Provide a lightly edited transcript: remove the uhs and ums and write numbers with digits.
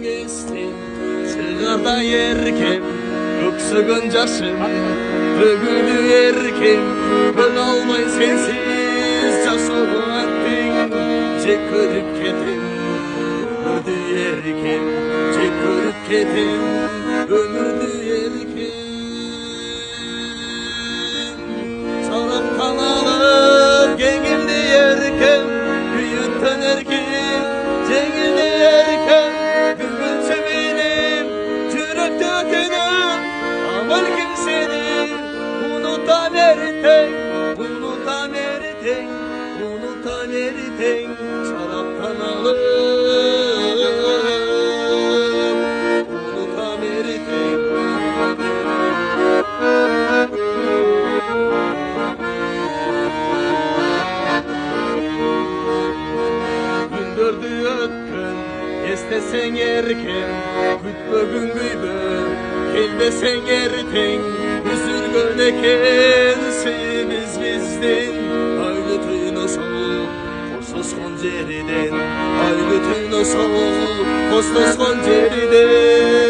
estin Çığırda yerken öksügün yaşım Dögülü erken Böl almay sensiz Yaşoğu attın Cek körüp ketin Ömürdü yerken Cek körüp ketin Ömürdü yerken Çalaptan alıp Gengildi yerken Büyütten erken Cengildi yerken Gülgülçü benim Çürüktü ötenim Amal kimsenin Unutan eriten Unutan eriten Unutan eriten Çalaptan alıp Unutan eriten Gündürdü ötkün Estesen erken Kütbögün güybün Kelbesen erten Üzülgün eken Seyimiz bizden Aylı tüyünü soğuk Kostos konceriden Aylı tüyünü soğuk Kostos konceriden